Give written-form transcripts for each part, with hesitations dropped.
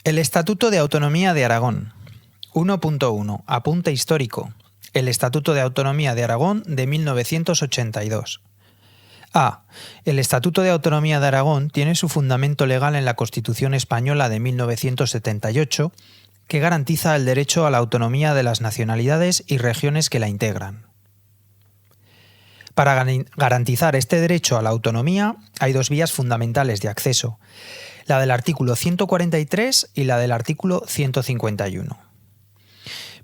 El Estatuto de Autonomía de Aragón. 1.1. Apunte histórico. El Estatuto de Autonomía de Aragón de 1982. A. El Estatuto de Autonomía de Aragón tiene su fundamento legal en la Constitución Española de 1978, que garantiza el derecho a la autonomía de las nacionalidades y regiones que la integran. Para garantizar este derecho a la autonomía hay dos vías fundamentales de acceso, la del artículo 143 y la del artículo 151.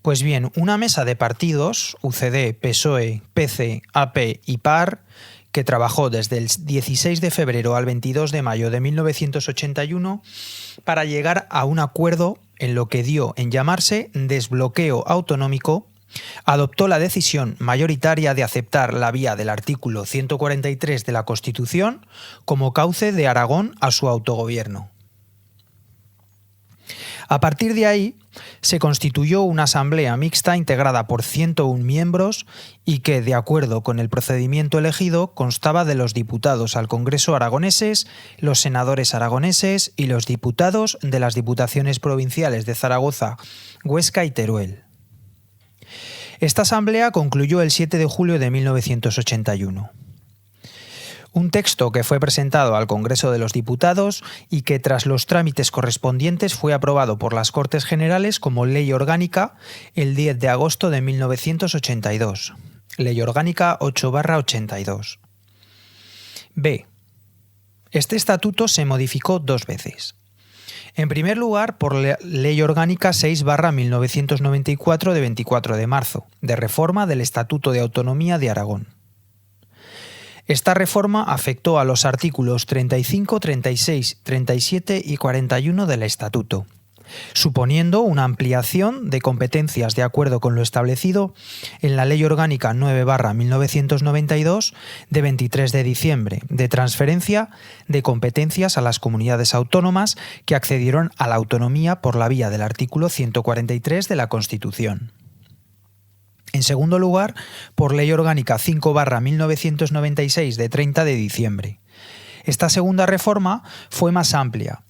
Pues bien, una mesa de partidos, UCD, PSOE, PC, AP y PAR, que trabajó desde el 16 de febrero al 22 de mayo de 1981 para llegar a un acuerdo en lo que dio en llamarse desbloqueo autonómico, adoptó la decisión mayoritaria de aceptar la vía del artículo 143 de la Constitución como cauce de Aragón a su autogobierno. A partir de ahí, se constituyó una asamblea mixta integrada por 101 miembros y que, de acuerdo con el procedimiento elegido, constaba de los diputados al Congreso aragoneses, los senadores aragoneses y los diputados de las diputaciones provinciales de Zaragoza, Huesca y Teruel. Esta asamblea concluyó el 7 de julio de 1981. Un texto que fue presentado al Congreso de los Diputados y que tras los trámites correspondientes fue aprobado por las Cortes Generales como ley orgánica el 10 de agosto de 1982. Ley orgánica 8/82. B. Este estatuto se modificó dos veces. En primer lugar, por la Ley Orgánica 6/1994 de 24 de marzo, de reforma del Estatuto de Autonomía de Aragón. Esta reforma afectó a los artículos 35, 36, 37 y 41 del Estatuto, suponiendo una ampliación de competencias de acuerdo con lo establecido en la Ley Orgánica 9/1992 de 23 de diciembre, de transferencia de competencias a las comunidades autónomas que accedieron a la autonomía por la vía del artículo 143 de la Constitución. En segundo lugar, por Ley Orgánica 5/1996 de 30 de diciembre. Esta segunda reforma fue más amplia,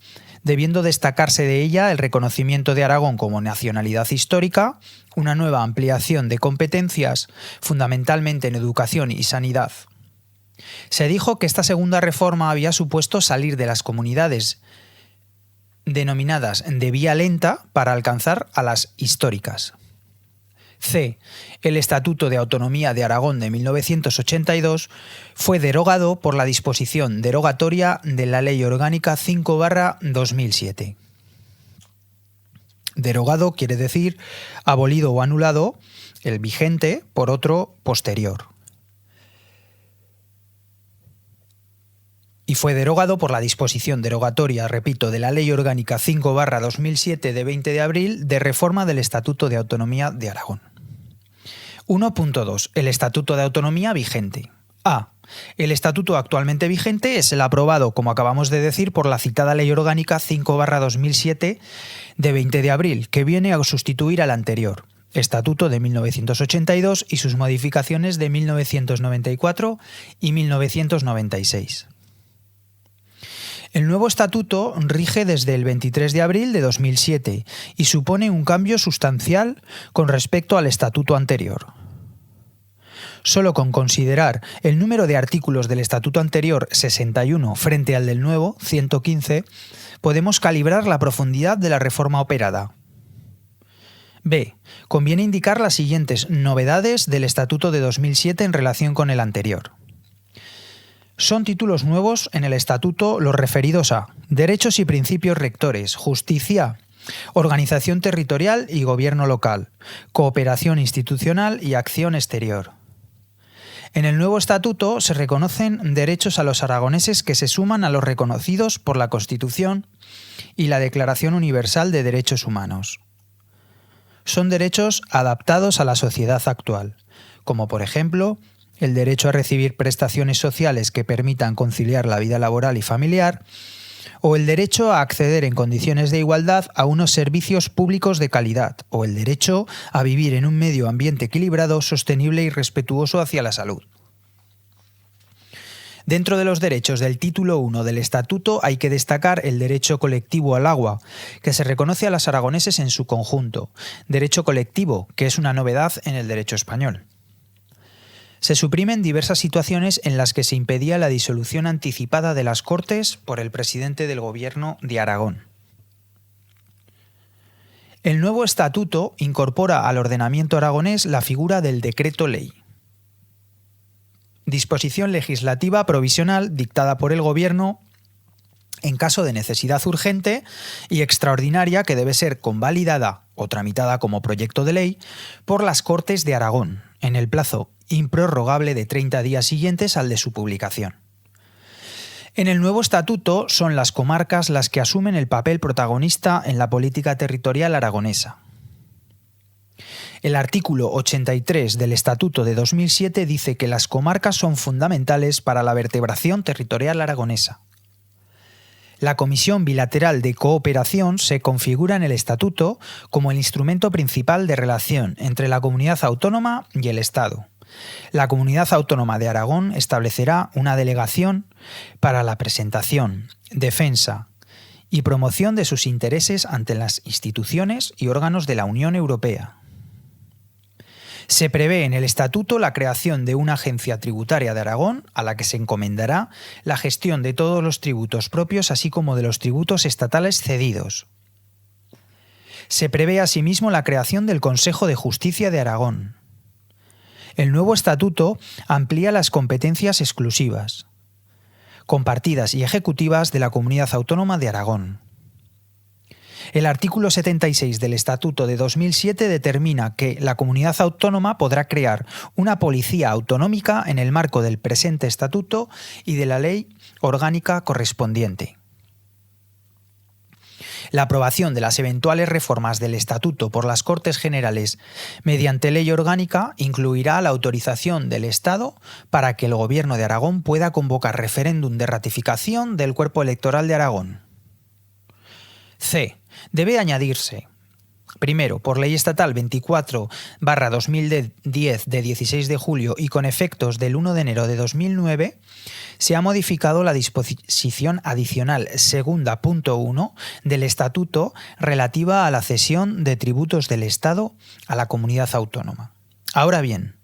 debiendo destacarse de ella el reconocimiento de Aragón como nacionalidad histórica, una nueva ampliación de competencias, fundamentalmente en educación y sanidad. Se dijo que esta segunda reforma había supuesto salir de las comunidades denominadas de vía lenta para alcanzar a las históricas. C. El Estatuto de Autonomía de Aragón de 1982 fue derogado por la disposición derogatoria de la Ley Orgánica 5/2007. Derogado quiere decir abolido o anulado, el vigente por otro posterior. Y fue derogado por la disposición derogatoria, repito, de la Ley Orgánica 5/2007 de 20 de abril de reforma del Estatuto de Autonomía de Aragón. 1.2. El Estatuto de Autonomía vigente. A. El estatuto actualmente vigente es el aprobado, como acabamos de decir, por la citada Ley Orgánica 5/2007 de 20 de abril, que viene a sustituir al anterior, Estatuto de 1982 y sus modificaciones de 1994 y 1996. El nuevo estatuto rige desde el 23 de abril de 2007 y supone un cambio sustancial con respecto al estatuto anterior. Solo con considerar el número de artículos del estatuto anterior, 61, frente al del nuevo, 115, podemos calibrar la profundidad de la reforma operada. B. Conviene indicar las siguientes novedades del estatuto de 2007 en relación con el anterior. Son títulos nuevos en el estatuto los referidos a derechos y principios rectores, justicia, organización territorial y gobierno local, cooperación institucional y acción exterior. En el nuevo estatuto se reconocen derechos a los aragoneses que se suman a los reconocidos por la Constitución y la Declaración Universal de Derechos Humanos. Son derechos adaptados a la sociedad actual, como por ejemplo el derecho a recibir prestaciones sociales que permitan conciliar la vida laboral y familiar, o el derecho a acceder en condiciones de igualdad a unos servicios públicos de calidad, o el derecho a vivir en un medio ambiente equilibrado, sostenible y respetuoso hacia la salud. Dentro de los derechos del título 1 del Estatuto hay que destacar el derecho colectivo al agua, que se reconoce a los aragoneses en su conjunto, derecho colectivo, que es una novedad en el derecho español. Se suprimen diversas situaciones en las que se impedía la disolución anticipada de las Cortes por el presidente del Gobierno de Aragón. El nuevo estatuto incorpora al ordenamiento aragonés la figura del decreto ley. Disposición legislativa provisional dictada por el Gobierno en caso de necesidad urgente y extraordinaria que debe ser convalidada o tramitada como proyecto de ley por las Cortes de Aragón en el plazo improrrogable de 30 días siguientes al de su publicación. En el nuevo estatuto son las comarcas las que asumen el papel protagonista en la política territorial aragonesa. El artículo 83 del Estatuto de 2007 dice que las comarcas son fundamentales para la vertebración territorial aragonesa. La Comisión Bilateral de Cooperación se configura en el Estatuto como el instrumento principal de relación entre la comunidad autónoma y el Estado. La Comunidad Autónoma de Aragón establecerá una delegación para la presentación, defensa y promoción de sus intereses ante las instituciones y órganos de la Unión Europea. Se prevé en el Estatuto la creación de una agencia tributaria de Aragón a la que se encomendará la gestión de todos los tributos propios así como de los tributos estatales cedidos. Se prevé asimismo la creación del Consejo de Justicia de Aragón. El nuevo estatuto amplía las competencias exclusivas, compartidas y ejecutivas de la Comunidad Autónoma de Aragón. El artículo 76 del Estatuto de 2007 determina que la Comunidad Autónoma podrá crear una policía autonómica en el marco del presente estatuto y de la ley orgánica correspondiente. La aprobación de las eventuales reformas del Estatuto por las Cortes Generales mediante ley orgánica incluirá la autorización del Estado para que el Gobierno de Aragón pueda convocar referéndum de ratificación del cuerpo electoral de Aragón. C. Debe añadirse, primero, por Ley Estatal 24/2010 de 16 de julio y con efectos del 1 de enero de 2009, se ha modificado la disposición adicional segunda punto 1 del Estatuto relativa a la cesión de tributos del Estado a la comunidad autónoma. Ahora bien,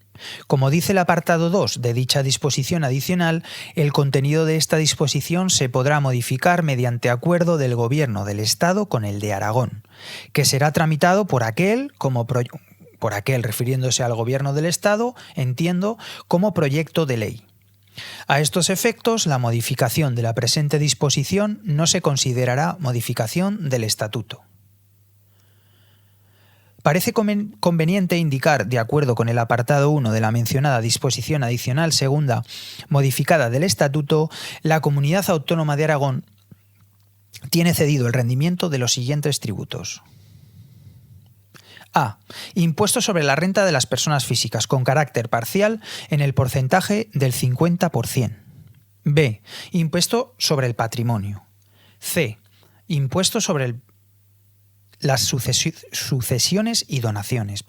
como dice el apartado 2 de dicha disposición adicional, el contenido de esta disposición se podrá modificar mediante acuerdo del Gobierno del Estado con el de Aragón, que será tramitado por aquel, refiriéndose al Gobierno del Estado, entiendo, como proyecto de ley. A estos efectos, la modificación de la presente disposición no se considerará modificación del Estatuto. Parece conveniente indicar, de acuerdo con el apartado 1 de la mencionada disposición adicional segunda modificada del Estatuto, la Comunidad Autónoma de Aragón tiene cedido el rendimiento de los siguientes tributos. A. Impuesto sobre la renta de las personas físicas con carácter parcial en el porcentaje del 50%. B. Impuesto sobre el patrimonio. C. Impuesto sobre las sucesiones y donaciones.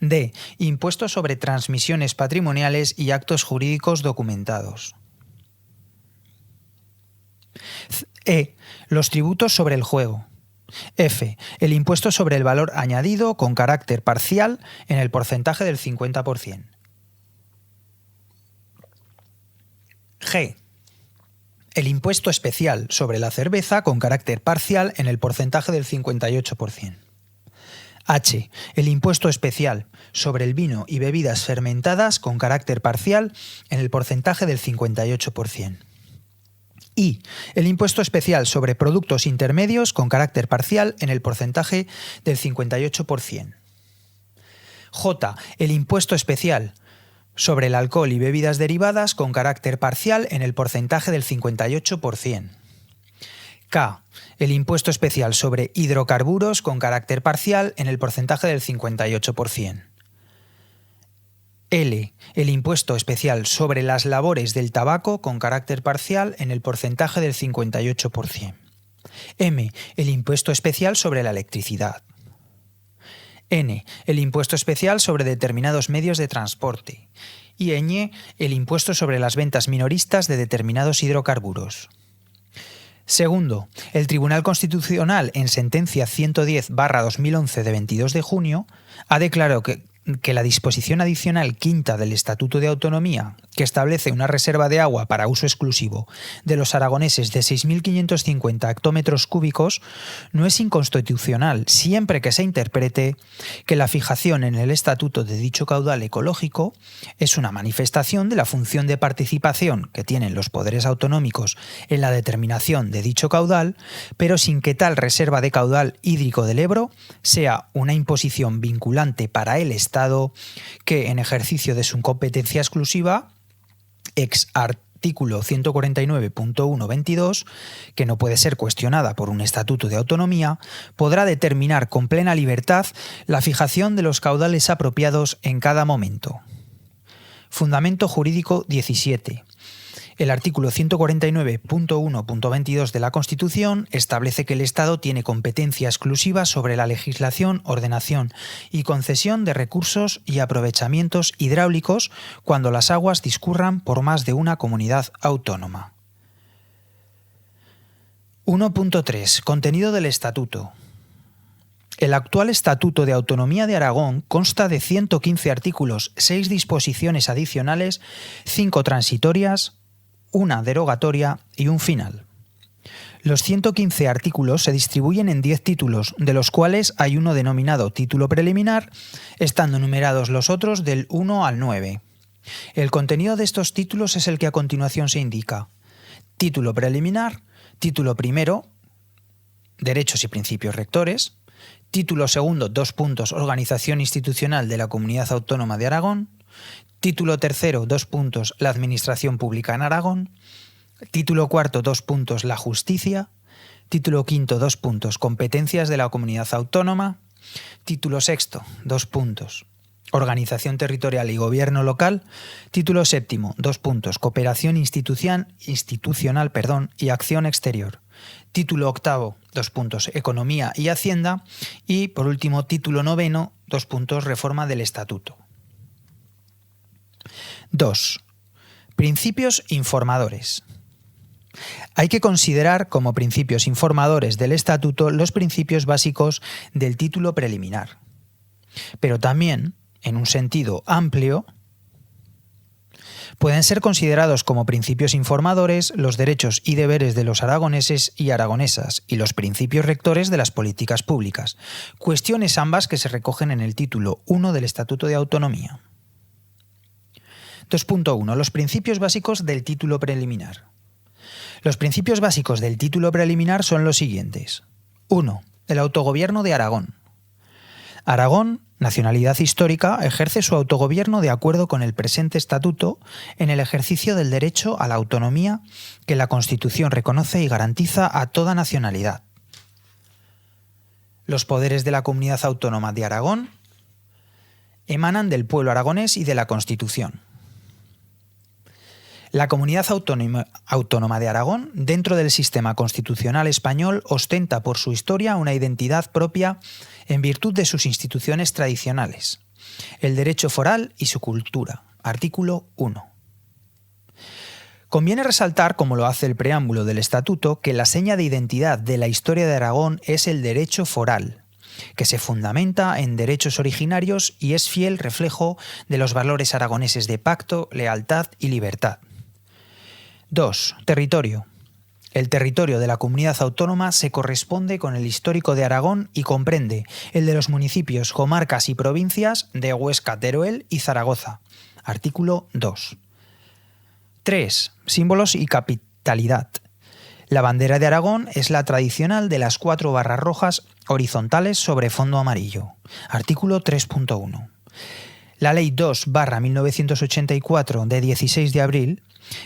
D. Impuesto sobre transmisiones patrimoniales y actos jurídicos documentados. E. Los tributos sobre el juego. F. El impuesto sobre el valor añadido con carácter parcial en el porcentaje del 50%. G. El impuesto especial sobre la cerveza con carácter parcial en el porcentaje del 58%. H. El impuesto especial sobre el vino y bebidas fermentadas con carácter parcial en el porcentaje del 58%. I. El impuesto especial sobre productos intermedios con carácter parcial en el porcentaje del 58%. J. El impuesto especial sobre el alcohol y bebidas derivadas con carácter parcial en el porcentaje del 58%. K. El impuesto especial sobre hidrocarburos con carácter parcial en el porcentaje del 58%. L. El impuesto especial sobre las labores del tabaco con carácter parcial en el porcentaje del 58%. M. El impuesto especial sobre la electricidad. N, el impuesto especial sobre determinados medios de transporte. Y ñ, el impuesto sobre las ventas minoristas de determinados hidrocarburos. Segundo, el Tribunal Constitucional, en sentencia 110/2011 de 22 de junio, ha declarado que la disposición adicional quinta del Estatuto de Autonomía, que establece una reserva de agua para uso exclusivo de los aragoneses de 6.550 hectómetros cúbicos, no es inconstitucional siempre que se interprete que la fijación en el Estatuto de dicho caudal ecológico es una manifestación de la función de participación que tienen los poderes autonómicos en la determinación de dicho caudal, pero sin que tal reserva de caudal hídrico del Ebro sea una imposición vinculante para el Estado que, en ejercicio de su competencia exclusiva, ex artículo 149.1.22, que no puede ser cuestionada por un estatuto de autonomía, podrá determinar con plena libertad la fijación de los caudales apropiados en cada momento. Fundamento jurídico 17. El artículo 149.1.22 de la Constitución establece que el Estado tiene competencia exclusiva sobre la legislación, ordenación y concesión de recursos y aprovechamientos hidráulicos cuando las aguas discurran por más de una comunidad autónoma. 1.3. Contenido del Estatuto. El actual Estatuto de Autonomía de Aragón consta de 115 artículos, 6 disposiciones adicionales, 5 transitorias, una derogatoria y un final. Los 115 artículos se distribuyen en 10 títulos, de los cuales hay uno denominado título preliminar, estando numerados los otros del 1 al 9. El contenido de estos títulos es el que a continuación se indica. Título preliminar, título primero, derechos y principios rectores, título segundo, Organización institucional de la Comunidad Autónoma de Aragón, título tercero, la Administración Pública en Aragón. Título cuarto, la Justicia. Título quinto, Competencias de la Comunidad Autónoma. Título sexto, Organización territorial y gobierno local. Título séptimo, Cooperación institucional, y acción exterior. Título octavo, Economía y Hacienda. Y, por último, título noveno, Reforma del Estatuto. 2. Principios informadores. Hay que considerar como principios informadores del Estatuto los principios básicos del título preliminar, pero también, en un sentido amplio, pueden ser considerados como principios informadores los derechos y deberes de los aragoneses y aragonesas y los principios rectores de las políticas públicas, cuestiones ambas que se recogen en el título 1 del Estatuto de Autonomía. 2.1. Los principios básicos del título preliminar. Los principios básicos del título preliminar son los siguientes. 1. El autogobierno de Aragón. Aragón, nacionalidad histórica, ejerce su autogobierno de acuerdo con el presente estatuto en el ejercicio del derecho a la autonomía que la Constitución reconoce y garantiza a toda nacionalidad. Los poderes de la Comunidad Autónoma de Aragón emanan del pueblo aragonés y de la Constitución. La Comunidad Autónoma de Aragón, dentro del sistema constitucional español, ostenta por su historia una identidad propia en virtud de sus instituciones tradicionales, el derecho foral y su cultura. Artículo 1. Conviene resaltar, como lo hace el preámbulo del Estatuto, que la seña de identidad de la historia de Aragón es el derecho foral, que se fundamenta en derechos originarios y es fiel reflejo de los valores aragoneses de pacto, lealtad y libertad. 2. Territorio. El territorio de la comunidad autónoma se corresponde con el histórico de Aragón y comprende el de los municipios, comarcas y provincias de Huesca, Teruel y Zaragoza. Artículo 2. 3. Símbolos y capitalidad. La bandera de Aragón es la tradicional de las 4 barras rojas horizontales sobre fondo amarillo. Artículo 3.1. La Ley 2/1984 de 16 de abril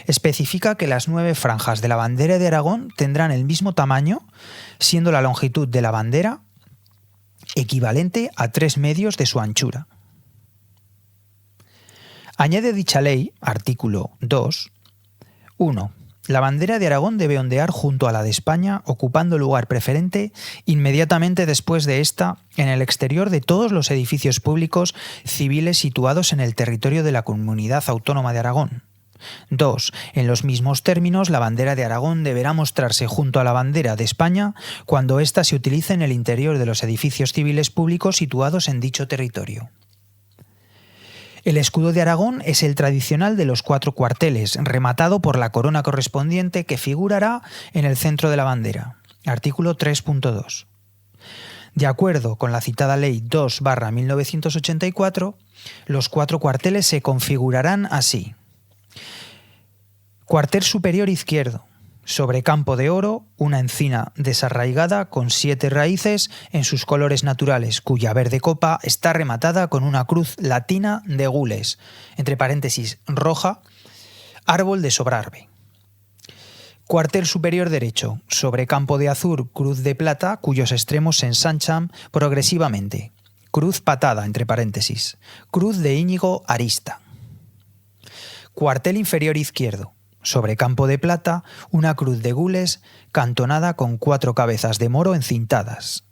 especifica que las 9 franjas de la bandera de Aragón tendrán el mismo tamaño, siendo la longitud de la bandera equivalente a 3 medios de su anchura. Añade dicha ley, artículo 2, 1. La bandera de Aragón debe ondear junto a la de España, ocupando lugar preferente inmediatamente después de esta en el exterior de todos los edificios públicos civiles situados en el territorio de la Comunidad Autónoma de Aragón. 2. En los mismos términos, la bandera de Aragón deberá mostrarse junto a la bandera de España cuando ésta se utilice en el interior de los edificios civiles públicos situados en dicho territorio. El escudo de Aragón es el tradicional de los 4 cuarteles, rematado por la corona correspondiente que figurará en el centro de la bandera. Artículo 3.2. De acuerdo con la citada Ley 2/1984, los 4 cuarteles se configurarán así. Cuartel superior izquierdo. Sobre campo de oro, una encina desarraigada con 7 raíces en sus colores naturales, cuya verde copa está rematada con una cruz latina de gules, entre paréntesis roja, árbol de sobrarbe. Cuartel superior derecho. Sobre campo de azur, cruz de plata, cuyos extremos se ensanchan progresivamente. Cruz patada, entre paréntesis. Cruz de Íñigo Arista. Cuartel inferior izquierdo. Sobre campo de plata, una cruz de gules cantonada con 4 cabezas de moro encintadas.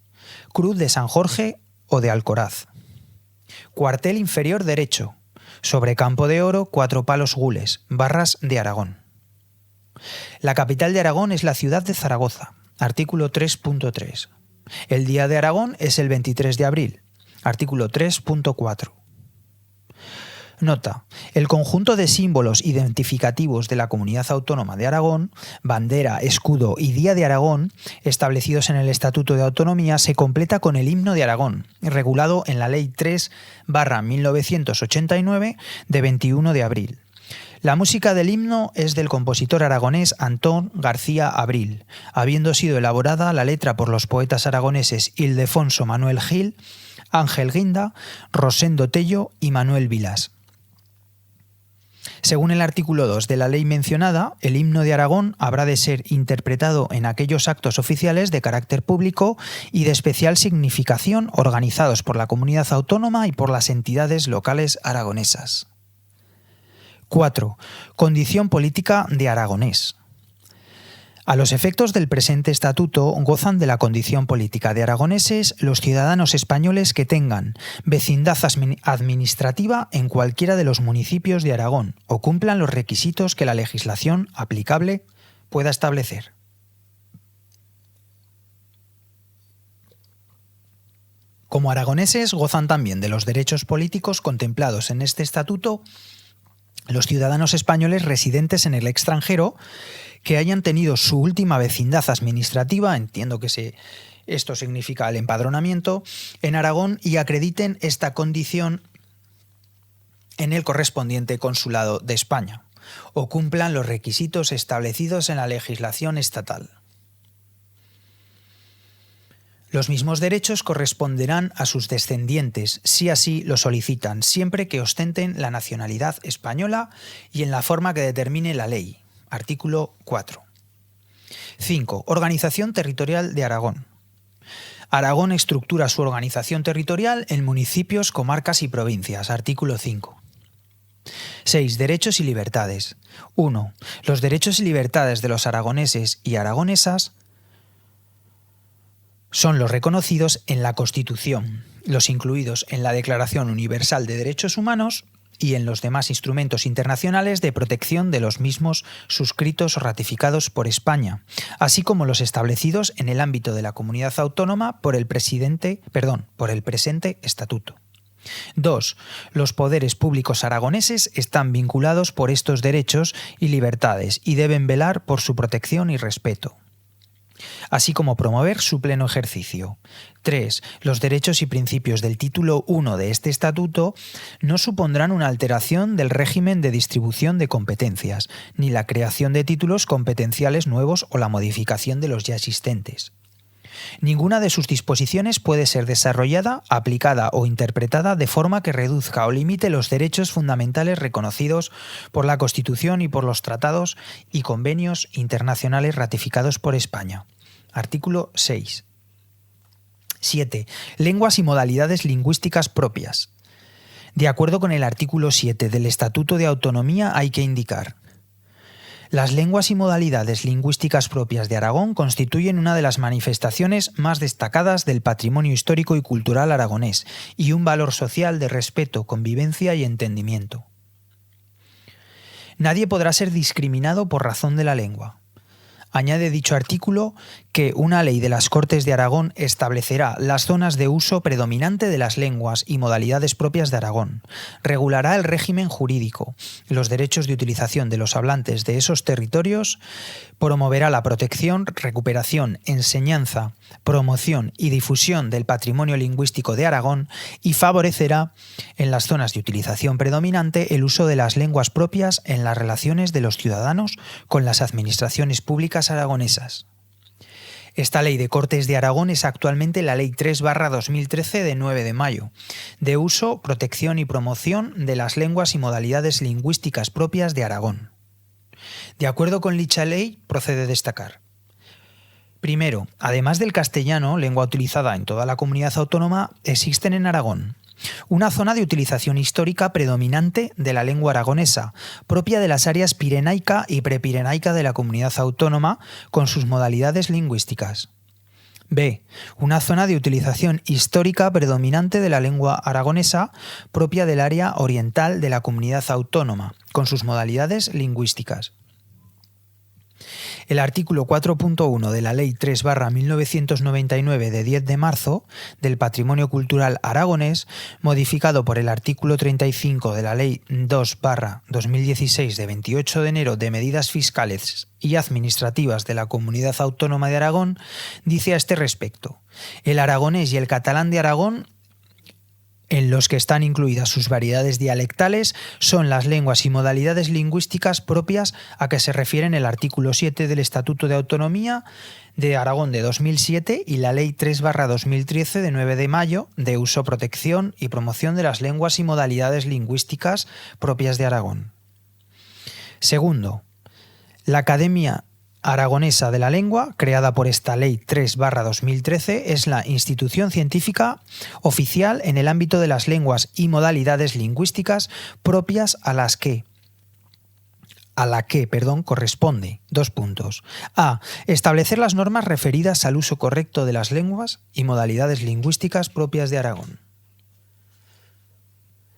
Cruz de San Jorge o de Alcoraz. Cuartel inferior derecho. Sobre campo de oro, 4 palos gules, barras de Aragón. La capital de Aragón es la ciudad de Zaragoza. Artículo 3.3. El Día de Aragón es el 23 de abril. Artículo 3.4. Nota: el conjunto de símbolos identificativos de la Comunidad Autónoma de Aragón, bandera, escudo y Día de Aragón, establecidos en el Estatuto de Autonomía, se completa con el himno de Aragón, regulado en la Ley 3/1989 de 21 de abril. La música del himno es del compositor aragonés Antón García Abril, habiendo sido elaborada la letra por los poetas aragoneses Ildefonso Manuel Gil, Ángel Guinda, Rosendo Tello y Manuel Vilas. Según el artículo 2 de la ley mencionada, el himno de Aragón habrá de ser interpretado en aquellos actos oficiales de carácter público y de especial significación organizados por la comunidad autónoma y por las entidades locales aragonesas. 4. Condición política de aragonés. A los efectos del presente estatuto gozan de la condición política de aragoneses los ciudadanos españoles que tengan vecindad administrativa en cualquiera de los municipios de Aragón o cumplan los requisitos que la legislación aplicable pueda establecer. Como aragoneses gozan también de los derechos políticos contemplados en este estatuto los ciudadanos españoles residentes en el extranjero que hayan tenido su última vecindad administrativa, entiendo que esto significa el empadronamiento, en Aragón y acrediten esta condición en el correspondiente consulado de España, o cumplan los requisitos establecidos en la legislación estatal. Los mismos derechos corresponderán a sus descendientes, si así lo solicitan, siempre que ostenten la nacionalidad española y en la forma que determine la ley. Artículo 4. 5. Organización territorial de Aragón. Aragón estructura su organización territorial en municipios, comarcas y provincias. Artículo 5. 6. Derechos y libertades. 1. Los derechos y libertades de los aragoneses y aragonesas son los reconocidos en la Constitución, los incluidos en la Declaración Universal de Derechos Humanos y en los demás instrumentos internacionales de protección de los mismos suscritos o ratificados por España, así como los establecidos en el ámbito de la comunidad autónoma por el presente estatuto. 2. Los poderes públicos aragoneses están vinculados por estos derechos y libertades y deben velar por su protección y respeto, así como promover su pleno ejercicio. 3. Los derechos y principios del título 1 de este estatuto no supondrán una alteración del régimen de distribución de competencias, ni la creación de títulos competenciales nuevos o la modificación de los ya existentes. Ninguna de sus disposiciones puede ser desarrollada, aplicada o interpretada de forma que reduzca o limite los derechos fundamentales reconocidos por la Constitución y por los tratados y convenios internacionales ratificados por España. Artículo 6. 7. Lenguas y modalidades lingüísticas propias. De acuerdo con el artículo 7 del Estatuto de Autonomía hay que indicar: Las lenguas y modalidades lingüísticas propias de Aragón constituyen una de las manifestaciones más destacadas del patrimonio histórico y cultural aragonés y un valor social de respeto, convivencia y entendimiento. Nadie podrá ser discriminado por razón de la lengua. Añade dicho artículo que una ley de las Cortes de Aragón establecerá las zonas de uso predominante de las lenguas y modalidades propias de Aragón, regulará el régimen jurídico, los derechos de utilización de los hablantes de esos territorios, promoverá la protección, recuperación, enseñanza, promoción y difusión del patrimonio lingüístico de Aragón y favorecerá, en las zonas de utilización predominante, el uso de las lenguas propias en las relaciones de los ciudadanos con las administraciones públicas aragonesas. Esta Ley de Cortes de Aragón es actualmente la Ley 3/2013 de 9 de mayo, de uso, protección y promoción de las lenguas y modalidades lingüísticas propias de Aragón. De acuerdo con dicha ley, procede destacar: primero, además del castellano, lengua utilizada en toda la comunidad autónoma, existen en Aragón una zona de utilización histórica predominante de la lengua aragonesa, propia de las áreas pirenaica y prepirenaica de la comunidad autónoma, con sus modalidades lingüísticas. B. Una zona de utilización histórica predominante de la lengua aragonesa, propia del área oriental de la comunidad autónoma, con sus modalidades lingüísticas. El artículo 4.1 de la Ley 3/1999 de 10 de marzo del Patrimonio Cultural Aragonés, modificado por el artículo 35 de la Ley 2/2016 de 28 de enero de Medidas Fiscales y Administrativas de la Comunidad Autónoma de Aragón, dice a este respecto: el aragonés y el catalán de Aragón, en los que están incluidas sus variedades dialectales, son las lenguas y modalidades lingüísticas propias a que se refieren el artículo 7 del Estatuto de Autonomía de Aragón de 2007 y la Ley 3/2013 de 9 de mayo de uso, protección y promoción de las lenguas y modalidades lingüísticas propias de Aragón. Segundo, la Academia Aragonesa de la Lengua, creada por esta Ley 3/2013, es la institución científica oficial en el ámbito de las lenguas y modalidades lingüísticas propias a la que corresponde: a. Establecer las normas referidas al uso correcto de las lenguas y modalidades lingüísticas propias de Aragón.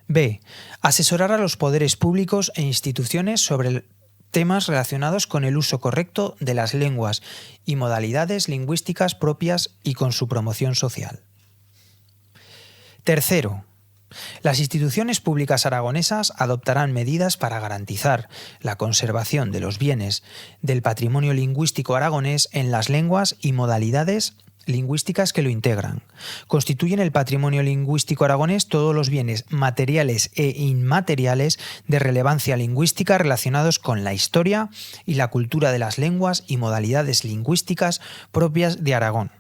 B. Asesorar a los poderes públicos e instituciones sobre temas relacionados con el uso correcto de las lenguas y modalidades lingüísticas propias y con su promoción social. Tercero, las instituciones públicas aragonesas adoptarán medidas para garantizar la conservación de los bienes del patrimonio lingüístico aragonés en las lenguas y modalidades lingüísticas que lo integran. Constituyen el patrimonio lingüístico aragonés todos los bienes materiales e inmateriales de relevancia lingüística relacionados con la historia y la cultura de las lenguas y modalidades lingüísticas propias de Aragón.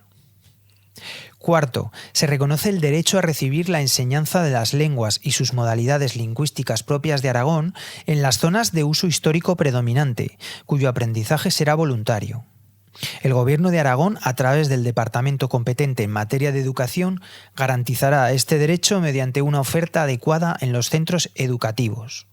Cuarto, se reconoce el derecho a recibir la enseñanza de las lenguas y sus modalidades lingüísticas propias de Aragón en las zonas de uso histórico predominante, cuyo aprendizaje será voluntario. El Gobierno de Aragón, a través del departamento competente en materia de educación, garantizará este derecho mediante una oferta adecuada en los centros educativos.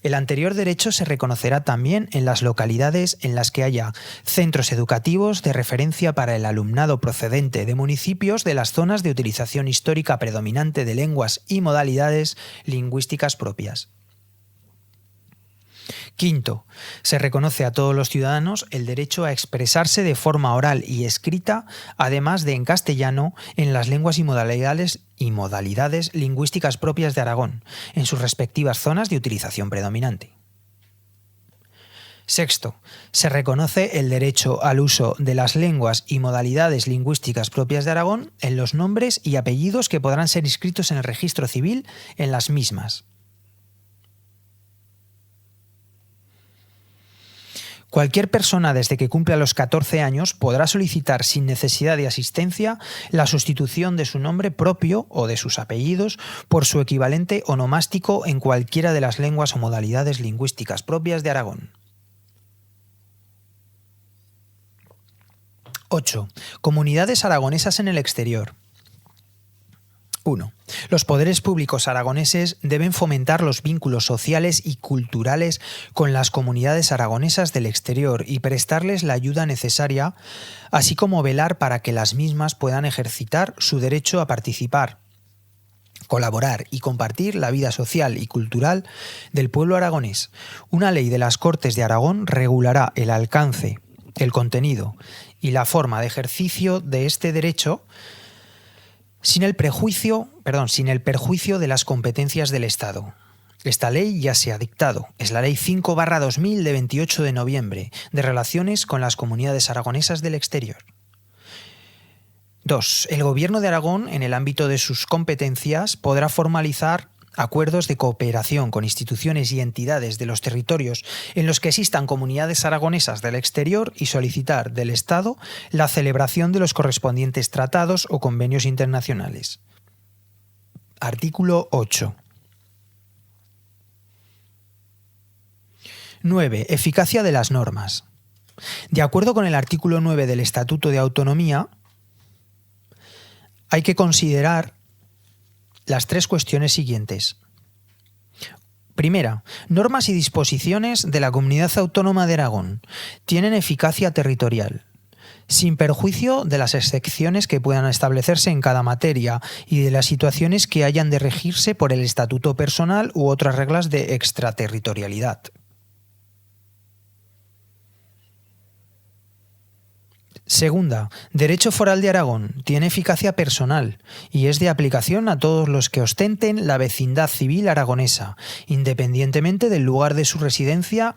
El anterior derecho se reconocerá también en las localidades en las que haya centros educativos de referencia para el alumnado procedente de municipios de las zonas de utilización histórica predominante de lenguas y modalidades lingüísticas propias. Quinto, se reconoce a todos los ciudadanos el derecho a expresarse de forma oral y escrita, además de en castellano, en las lenguas y modalidades lingüísticas propias de Aragón, en sus respectivas zonas de utilización predominante. Sexto, se reconoce el derecho al uso de las lenguas y modalidades lingüísticas propias de Aragón en los nombres y apellidos que podrán ser inscritos en el registro civil en las mismas. Cualquier persona desde que cumpla los 14 años podrá solicitar sin necesidad de asistencia la sustitución de su nombre propio o de sus apellidos por su equivalente onomástico en cualquiera de las lenguas o modalidades lingüísticas propias de Aragón. 8. Comunidades aragonesas en el exterior. 1. Los poderes públicos aragoneses deben fomentar los vínculos sociales y culturales con las comunidades aragonesas del exterior y prestarles la ayuda necesaria, así como velar para que las mismas puedan ejercitar su derecho a participar, colaborar y compartir la vida social y cultural del pueblo aragonés. Una ley de las Cortes de Aragón regulará el alcance, el contenido y la forma de ejercicio de este derecho sin el perjuicio de las competencias del Estado. Esta ley ya se ha dictado. Es la Ley 5/2000 de 28 de noviembre de relaciones con las comunidades aragonesas del exterior. 2. El Gobierno de Aragón, en el ámbito de sus competencias, podrá formalizar acuerdos de cooperación con instituciones y entidades de los territorios en los que existan comunidades aragonesas del exterior y solicitar del Estado la celebración de los correspondientes tratados o convenios internacionales. Artículo 8. 9. Eficacia de las normas. De acuerdo con el artículo 9 del Estatuto de Autonomía, hay que considerar las tres cuestiones siguientes. Primera, normas y disposiciones de la Comunidad Autónoma de Aragón tienen eficacia territorial, sin perjuicio de las excepciones que puedan establecerse en cada materia y de las situaciones que hayan de regirse por el estatuto personal u otras reglas de extraterritorialidad. Segunda, Derecho Foral de Aragón tiene eficacia personal y es de aplicación a todos los que ostenten la vecindad civil aragonesa, independientemente del lugar de su residencia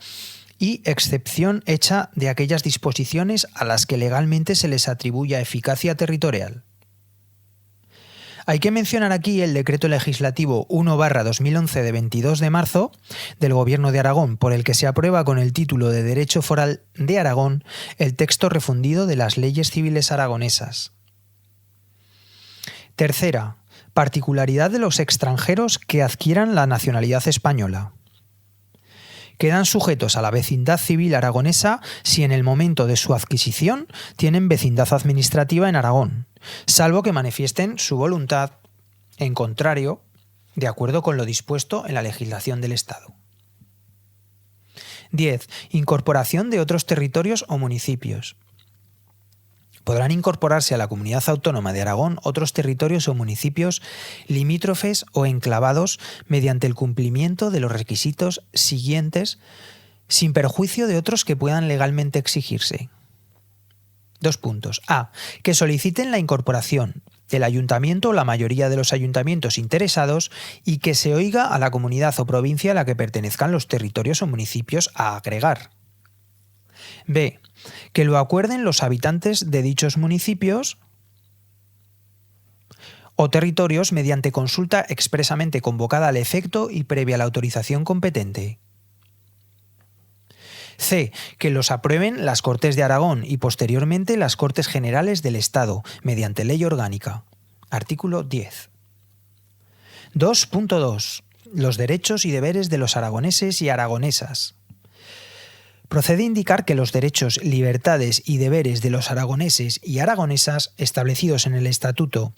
y excepción hecha de aquellas disposiciones a las que legalmente se les atribuya eficacia territorial. Hay que mencionar aquí el Decreto Legislativo 1/2011 de 22 de marzo del Gobierno de Aragón, por el que se aprueba con el título de Derecho Foral de Aragón el texto refundido de las leyes civiles aragonesas. Tercera, particularidad de los extranjeros que adquieran la nacionalidad española. Quedan sujetos a la vecindad civil aragonesa si en el momento de su adquisición tienen vecindad administrativa en Aragón, salvo que manifiesten su voluntad en contrario, de acuerdo con lo dispuesto en la legislación del Estado. 10. Incorporación de otros territorios o municipios. Podrán incorporarse a la Comunidad Autónoma de Aragón otros territorios o municipios limítrofes o enclavados mediante el cumplimiento de los requisitos siguientes, sin perjuicio de otros que puedan legalmente exigirse. 2 puntos. A. Que soliciten la incorporación del ayuntamiento o la mayoría de los ayuntamientos interesados y que se oiga a la comunidad o provincia a la que pertenezcan los territorios o municipios a agregar. B. Que lo acuerden los habitantes de dichos municipios o territorios mediante consulta expresamente convocada al efecto y previa la autorización competente. C. Que los aprueben las Cortes de Aragón y posteriormente las Cortes Generales del Estado, mediante ley orgánica. Artículo 10. 2.2. Los derechos y deberes de los aragoneses y aragonesas. Procede indicar que los derechos, libertades y deberes de los aragoneses y aragonesas establecidos en el Estatuto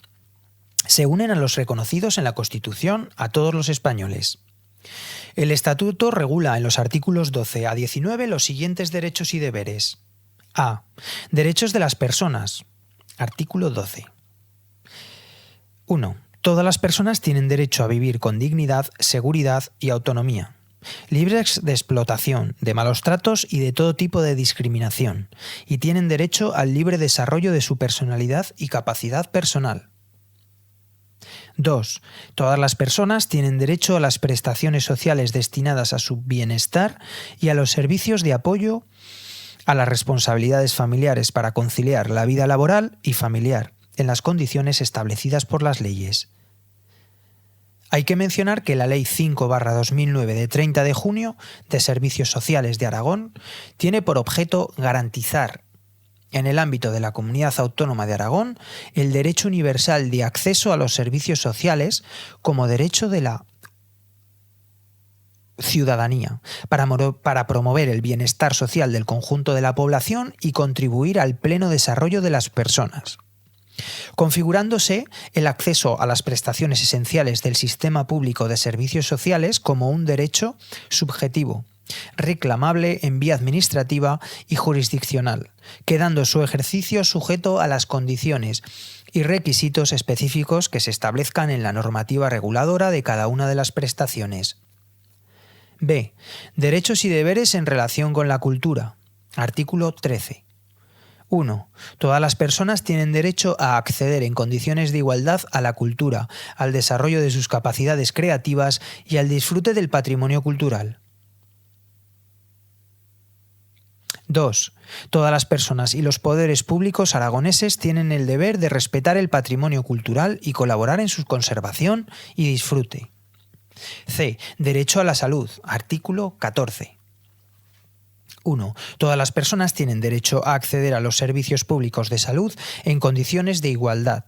se unen a los reconocidos en la Constitución a todos los españoles. El Estatuto regula en los artículos 12 a 19 los siguientes derechos y deberes. A. Derechos de las personas. Artículo 12. 1. Todas las personas tienen derecho a vivir con dignidad, seguridad y autonomía, libres de explotación, de malos tratos y de todo tipo de discriminación, y tienen derecho al libre desarrollo de su personalidad y capacidad personal. 2. Todas las personas tienen derecho a las prestaciones sociales destinadas a su bienestar y a los servicios de apoyo a las responsabilidades familiares para conciliar la vida laboral y familiar en las condiciones establecidas por las leyes. Hay que mencionar que la Ley 5/2009 de 30 de junio de Servicios Sociales de Aragón tiene por objeto garantizar en el ámbito de la Comunidad Autónoma de Aragón el derecho universal de acceso a los servicios sociales como derecho de la ciudadanía, para promover el bienestar social del conjunto de la población y contribuir al pleno desarrollo de las personas. configurándose el acceso a las prestaciones esenciales del sistema público de servicios sociales como un derecho subjetivo, reclamable en vía administrativa y jurisdiccional, quedando su ejercicio sujeto a las condiciones y requisitos específicos que se establezcan en la normativa reguladora de cada una de las prestaciones. B. Derechos y deberes en relación con la cultura. Artículo 13. 1. Todas las personas tienen derecho a acceder en condiciones de igualdad a la cultura, al desarrollo de sus capacidades creativas y al disfrute del patrimonio cultural. 2. Todas las personas y los poderes públicos aragoneses tienen el deber de respetar el patrimonio cultural y colaborar en su conservación y disfrute. C. Derecho a la salud. Artículo 14. 1. Todas las personas tienen derecho a acceder a los servicios públicos de salud en condiciones de igualdad,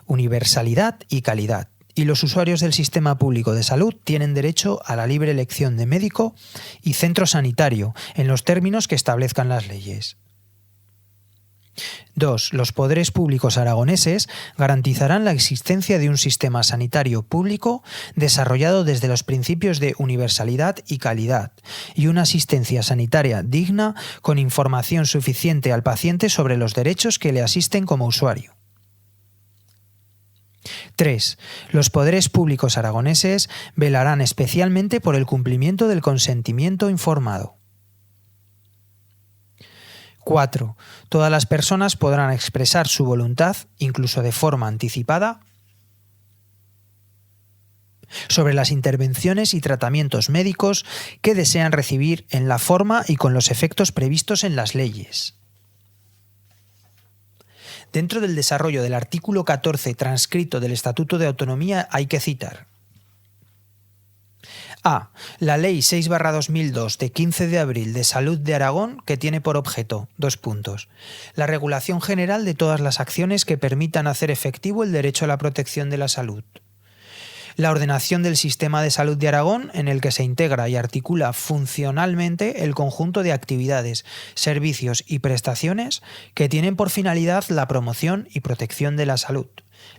universalidad y calidad. Y los usuarios del sistema público de salud tienen derecho a la libre elección de médico y centro sanitario en los términos que establezcan las leyes. 2. Los poderes públicos aragoneses garantizarán la existencia de un sistema sanitario público desarrollado desde los principios de universalidad y calidad y una asistencia sanitaria digna con información suficiente al paciente sobre los derechos que le asisten como usuario. 3. Los poderes públicos aragoneses velarán especialmente por el cumplimiento del consentimiento informado. 4. Todas las personas podrán expresar su voluntad, incluso de forma anticipada, sobre las intervenciones y tratamientos médicos que desean recibir en la forma y con los efectos previstos en las leyes. Dentro del desarrollo del artículo 14 transcrito del Estatuto de Autonomía hay que citar: A. La Ley 6/2002 de 15 de abril de Salud de Aragón, que tiene por objeto: la regulación general de todas las acciones que permitan hacer efectivo el derecho a la protección de la salud. La ordenación del sistema de salud de Aragón, en el que se integra y articula funcionalmente el conjunto de actividades, servicios y prestaciones que tienen por finalidad la promoción y protección de la salud,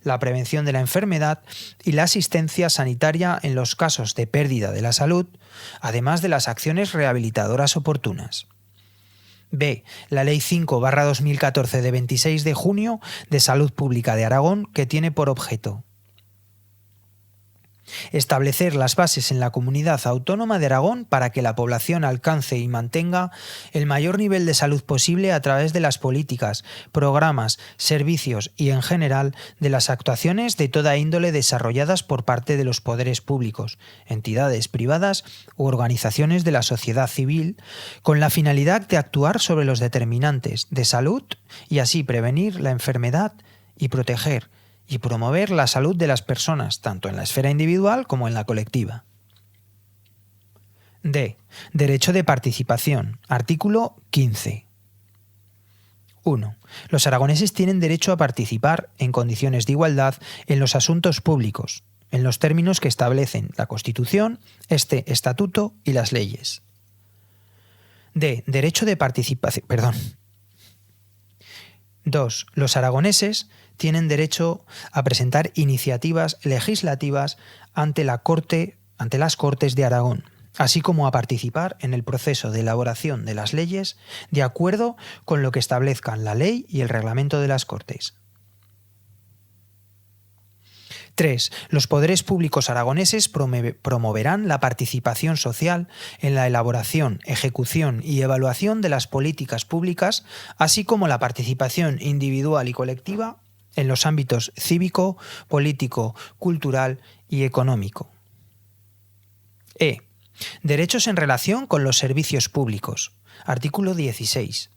la prevención de la enfermedad y la asistencia sanitaria en los casos de pérdida de la salud, además de las acciones rehabilitadoras oportunas. B. La Ley 5/2014 de 26 de junio de Salud Pública de Aragón, que tiene por objeto: establecer las bases en la comunidad autónoma de Aragón para que la población alcance y mantenga el mayor nivel de salud posible a través de las políticas, programas, servicios y, en general, de las actuaciones de toda índole desarrolladas por parte de los poderes públicos, entidades privadas u organizaciones de la sociedad civil, con la finalidad de actuar sobre los determinantes de salud y así prevenir la enfermedad y proteger y promover la salud de las personas, tanto en la esfera individual como en la colectiva. D. Derecho de participación. Artículo 15. 1. Los aragoneses tienen derecho a participar en condiciones de igualdad en los asuntos públicos, en los términos que establecen la Constitución, este Estatuto y las leyes. D. Derecho de participación. 2. Los aragoneses tienen derecho a presentar iniciativas legislativas ante las Cortes de Aragón, así como a participar en el proceso de elaboración de las leyes de acuerdo con lo que establezcan la ley y el reglamento de las Cortes. 3. Los poderes públicos aragoneses promoverán la participación social en la elaboración, ejecución y evaluación de las políticas públicas, así como la participación individual y colectiva en los ámbitos cívico, político, cultural y económico. E. Derechos en relación con los servicios públicos. Artículo 16.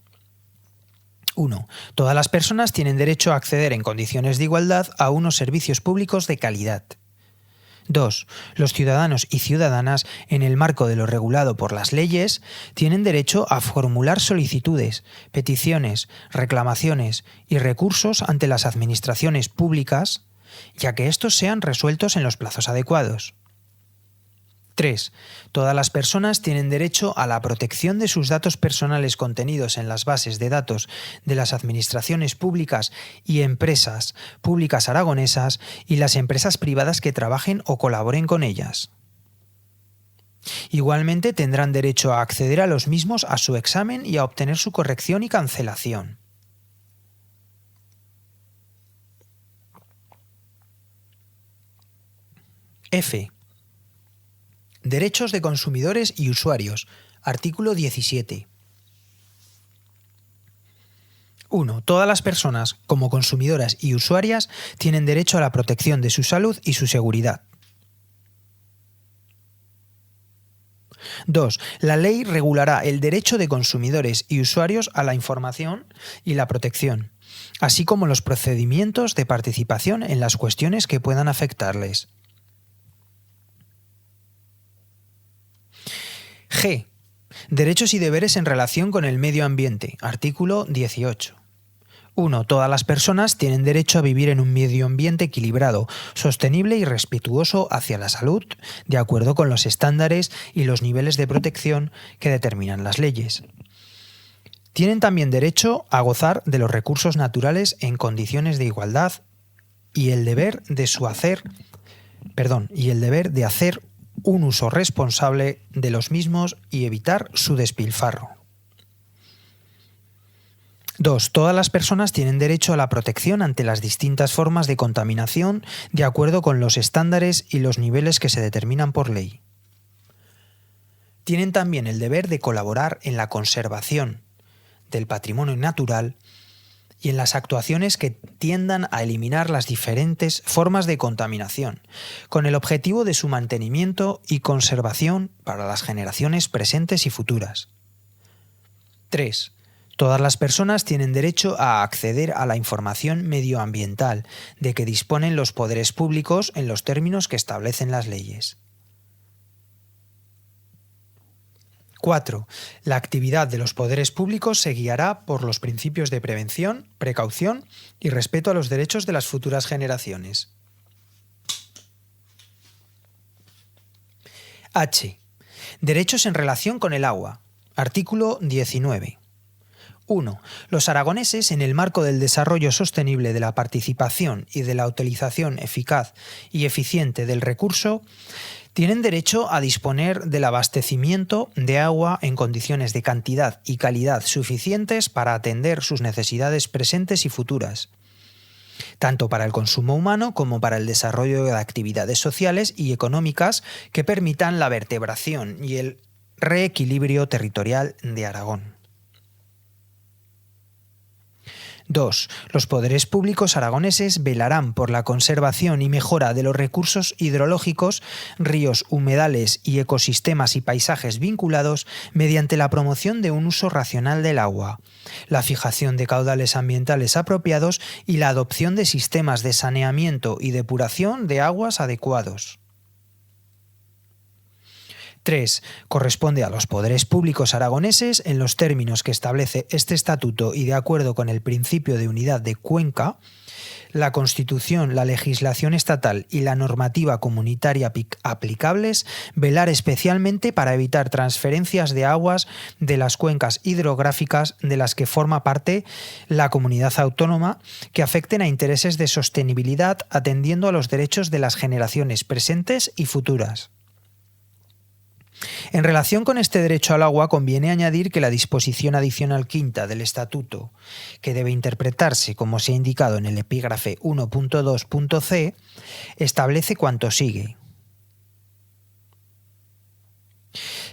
1. Todas las personas tienen derecho a acceder en condiciones de igualdad a unos servicios públicos de calidad. 2. Los ciudadanos y ciudadanas, en el marco de lo regulado por las leyes, tienen derecho a formular solicitudes, peticiones, reclamaciones y recursos ante las administraciones públicas, ya que estos sean resueltos en los plazos adecuados. 3. Todas las personas tienen derecho a la protección de sus datos personales contenidos en las bases de datos de las administraciones públicas y empresas públicas aragonesas y las empresas privadas que trabajen o colaboren con ellas. Igualmente tendrán derecho a acceder a los mismos a su examen y a obtener su corrección y cancelación. F. Derechos de consumidores y usuarios. Artículo 17. 1. Todas las personas, como consumidoras y usuarias, tienen derecho a la protección de su salud y su seguridad. 2. La ley regulará el derecho de consumidores y usuarios a la información y la protección, así como los procedimientos de participación en las cuestiones que puedan afectarles. G. Derechos y deberes en relación con el medio ambiente. Artículo 18. 1. Todas las personas tienen derecho a vivir en un medio ambiente equilibrado, sostenible y respetuoso hacia la salud, de acuerdo con los estándares y los niveles de protección que determinan las leyes. Tienen también derecho a gozar de los recursos naturales en condiciones de igualdad y el deber de hacer un uso responsable de los mismos y evitar su despilfarro. 2. Todas las personas tienen derecho a la protección ante las distintas formas de contaminación de acuerdo con los estándares y los niveles que se determinan por ley. Tienen también el deber de colaborar en la conservación del patrimonio natural y en las actuaciones que tiendan a eliminar las diferentes formas de contaminación, con el objetivo de su mantenimiento y conservación para las generaciones presentes y futuras. 3. Todas las personas tienen derecho a acceder a la información medioambiental de que disponen los poderes públicos en los términos que establecen las leyes. 4. La actividad de los poderes públicos se guiará por los principios de prevención, precaución y respeto a los derechos de las futuras generaciones. H. Derechos en relación con el agua. Artículo 19. 1. Los aragoneses, en el marco del desarrollo sostenible de la participación y de la utilización eficaz y eficiente del recurso, tienen derecho a disponer del abastecimiento de agua en condiciones de cantidad y calidad suficientes para atender sus necesidades presentes y futuras, tanto para el consumo humano como para el desarrollo de actividades sociales y económicas que permitan la vertebración y el reequilibrio territorial de Aragón. 2. Los poderes públicos aragoneses velarán por la conservación y mejora de los recursos hidrológicos, ríos, humedales y ecosistemas y paisajes vinculados mediante la promoción de un uso racional del agua, la fijación de caudales ambientales apropiados y la adopción de sistemas de saneamiento y depuración de aguas adecuados. 3. Corresponde a los poderes públicos aragoneses, en los términos que establece este estatuto y de acuerdo con el principio de unidad de cuenca, la Constitución, la legislación estatal y la normativa comunitaria aplicables, velar especialmente para evitar transferencias de aguas de las cuencas hidrográficas de las que forma parte la comunidad autónoma que afecten a intereses de sostenibilidad atendiendo a los derechos de las generaciones presentes y futuras. En relación con este derecho al agua, conviene añadir que la disposición adicional quinta del Estatuto, que debe interpretarse como se ha indicado en el epígrafe 1.2.c, establece cuanto sigue.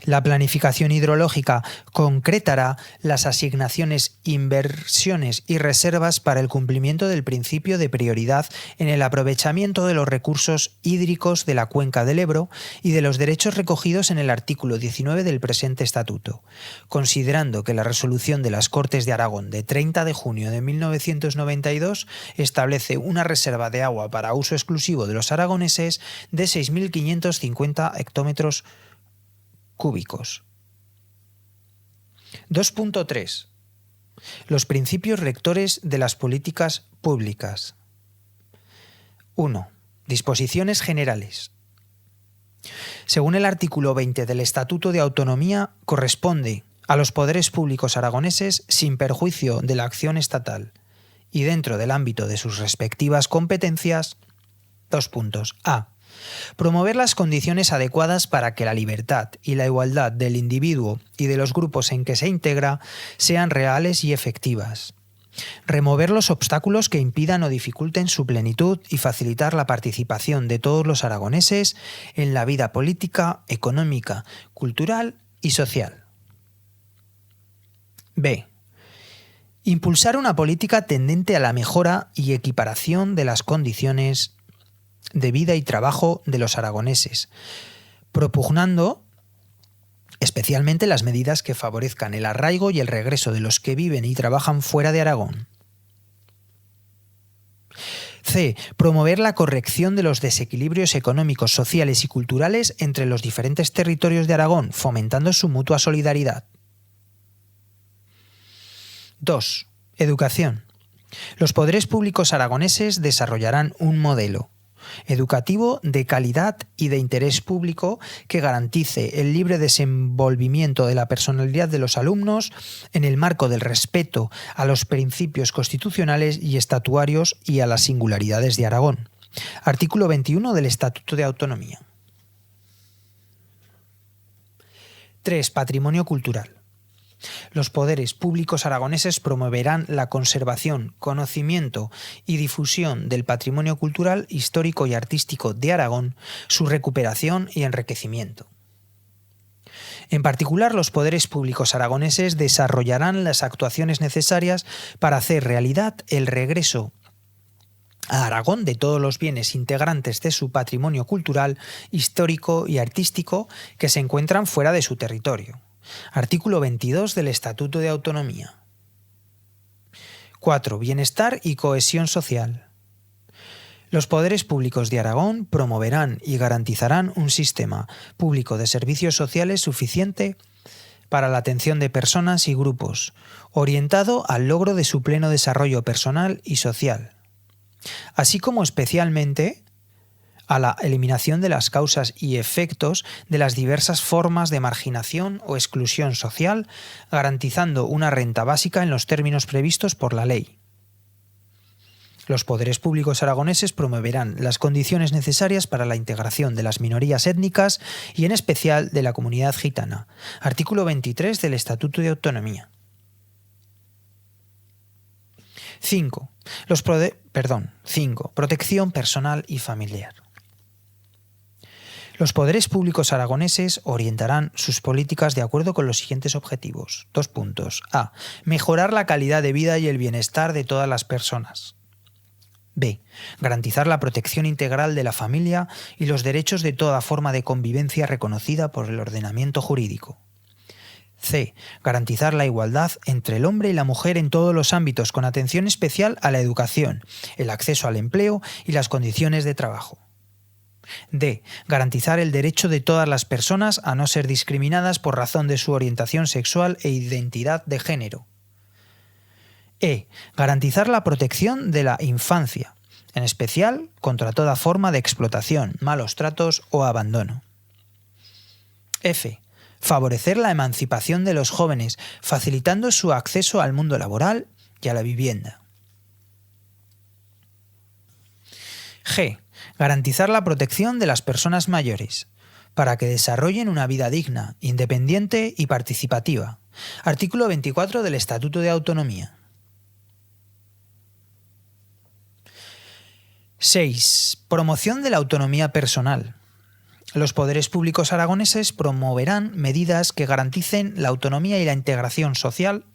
La planificación hidrológica concretará las asignaciones, inversiones y reservas para el cumplimiento del principio de prioridad en el aprovechamiento de los recursos hídricos de la cuenca del Ebro y de los derechos recogidos en el artículo 19 del presente estatuto, considerando que la resolución de las Cortes de Aragón de 30 de junio de 1992 establece una reserva de agua para uso exclusivo de los aragoneses de 6.550 hectómetros cúbicos. 2.3. Los principios rectores de las políticas públicas. 1. Disposiciones generales. Según el artículo 20 del Estatuto de Autonomía, corresponde a los poderes públicos aragoneses, sin perjuicio de la acción estatal y dentro del ámbito de sus respectivas competencias, A. Promover las condiciones adecuadas para que la libertad y la igualdad del individuo y de los grupos en que se integra sean reales y efectivas. Remover los obstáculos que impidan o dificulten su plenitud y facilitar la participación de todos los aragoneses en la vida política, económica, cultural y social. B. Impulsar una política tendente a la mejora y equiparación de las condiciones de vida y trabajo de los aragoneses, propugnando especialmente las medidas que favorezcan el arraigo y el regreso de los que viven y trabajan fuera de Aragón. C. Promover la corrección de los desequilibrios económicos, sociales y culturales entre los diferentes territorios de Aragón, fomentando su mutua solidaridad. 2. Educación. Los poderes públicos aragoneses desarrollarán un modelo educativo de calidad y de interés público que garantice el libre desenvolvimiento de la personalidad de los alumnos en el marco del respeto a los principios constitucionales y estatutarios y a las singularidades de Aragón. Artículo 21 del Estatuto de Autonomía. 3. Patrimonio cultural. Los poderes públicos aragoneses promoverán la conservación, conocimiento y difusión del patrimonio cultural, histórico y artístico de Aragón, su recuperación y enriquecimiento. En particular, los poderes públicos aragoneses desarrollarán las actuaciones necesarias para hacer realidad el regreso a Aragón de todos los bienes integrantes de su patrimonio cultural, histórico y artístico que se encuentran fuera de su territorio. Artículo 22 del Estatuto de Autonomía. 4. Bienestar y cohesión social. Los poderes públicos de Aragón promoverán y garantizarán un sistema público de servicios sociales suficiente para la atención de personas y grupos, orientado al logro de su pleno desarrollo personal y social, así como especialmente a la eliminación de las causas y efectos de las diversas formas de marginación o exclusión social, garantizando una renta básica en los términos previstos por la ley. Los poderes públicos aragoneses promoverán las condiciones necesarias para la integración de las minorías étnicas y en especial de la comunidad gitana. Artículo 23 del Estatuto de Autonomía. 5. 5. Protección personal y familiar. Los poderes públicos aragoneses orientarán sus políticas de acuerdo con los siguientes objetivos. 2 puntos. A. Mejorar la calidad de vida y el bienestar de todas las personas. B. Garantizar la protección integral de la familia y los derechos de toda forma de convivencia reconocida por el ordenamiento jurídico. C. Garantizar la igualdad entre el hombre y la mujer en todos los ámbitos, con atención especial a la educación, el acceso al empleo y las condiciones de trabajo. D. Garantizar el derecho de todas las personas a no ser discriminadas por razón de su orientación sexual e identidad de género. E. Garantizar la protección de la infancia, en especial contra toda forma de explotación, malos tratos o abandono. F. Favorecer la emancipación de los jóvenes, facilitando su acceso al mundo laboral y a la vivienda. G. Garantizar la protección de las personas mayores, para que desarrollen una vida digna, independiente y participativa. Artículo 24 del Estatuto de Autonomía. 6. Promoción de la autonomía personal. Los poderes públicos aragoneses promoverán medidas que garanticen la autonomía y la integración social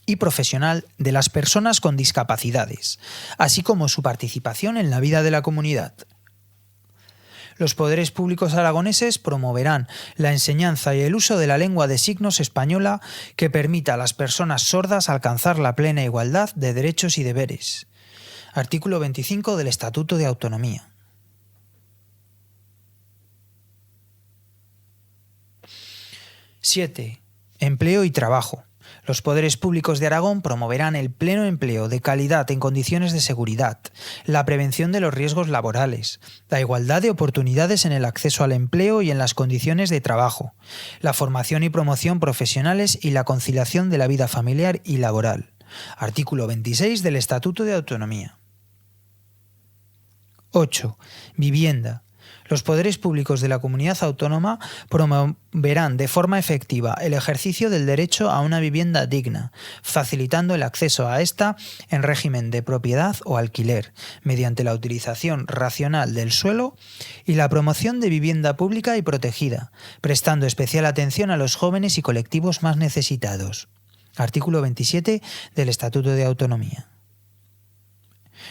y profesional de las personas con discapacidades, así como su participación en la vida de la comunidad. Los poderes públicos aragoneses promoverán la enseñanza y el uso de la lengua de signos española que permita a las personas sordas alcanzar la plena igualdad de derechos y deberes. Artículo 25 del Estatuto de Autonomía. 7. Empleo y trabajo. Los poderes públicos de Aragón promoverán el pleno empleo de calidad en condiciones de seguridad, la prevención de los riesgos laborales, la igualdad de oportunidades en el acceso al empleo y en las condiciones de trabajo, la formación y promoción profesionales y la conciliación de la vida familiar y laboral. Artículo 26 del Estatuto de Autonomía. 8. Vivienda. Los poderes públicos de la comunidad autónoma promoverán de forma efectiva el ejercicio del derecho a una vivienda digna, facilitando el acceso a esta en régimen de propiedad o alquiler, mediante la utilización racional del suelo y la promoción de vivienda pública y protegida, prestando especial atención a los jóvenes y colectivos más necesitados. Artículo 27 del Estatuto de Autonomía.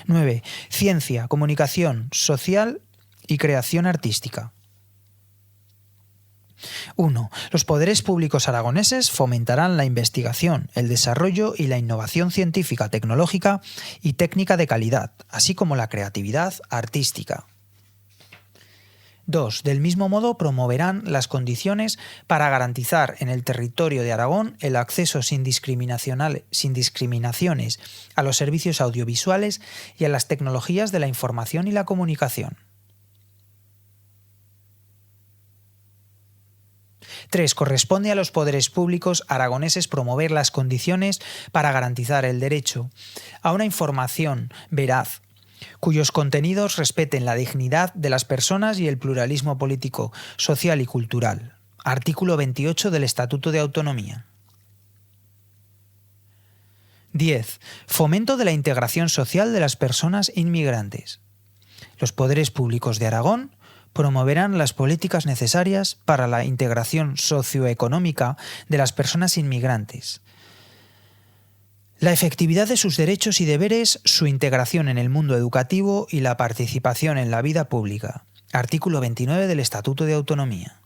9. Ciencia, comunicación social y creación artística. 1. Los poderes públicos aragoneses fomentarán la investigación, el desarrollo y la innovación científica, tecnológica y técnica de calidad, así como la creatividad artística. 2. Del mismo modo, promoverán las condiciones para garantizar en el territorio de Aragón el acceso sin discriminaciones a los servicios audiovisuales y a las tecnologías de la información y la comunicación. 3. Corresponde a los poderes públicos aragoneses promover las condiciones para garantizar el derecho a una información veraz, cuyos contenidos respeten la dignidad de las personas y el pluralismo político, social y cultural. Artículo 28 del Estatuto de Autonomía. 10. Fomento de la integración social de las personas inmigrantes. Los poderes públicos de Aragón promoverán las políticas necesarias para la integración socioeconómica de las personas inmigrantes, la efectividad de sus derechos y deberes, su integración en el mundo educativo y la participación en la vida pública. Artículo 29 del Estatuto de Autonomía.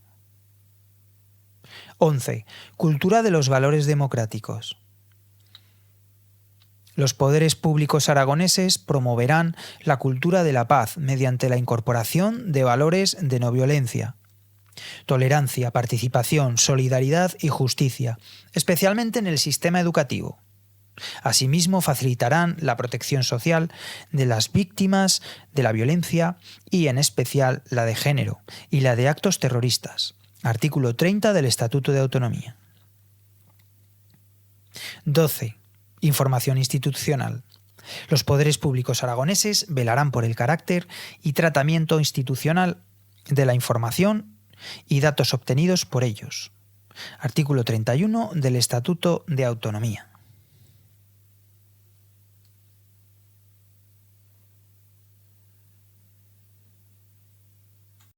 11. Cultura de los valores democráticos. Los poderes públicos aragoneses promoverán la cultura de la paz mediante la incorporación de valores de no violencia, tolerancia, participación, solidaridad y justicia, especialmente en el sistema educativo. Asimismo, facilitarán la protección social de las víctimas de la violencia y, en especial, la de género y la de actos terroristas. Artículo 30 del Estatuto de Autonomía. 12. Información institucional. Los poderes públicos aragoneses velarán por el carácter y tratamiento institucional de la información y datos obtenidos por ellos. Artículo 31 del Estatuto de Autonomía.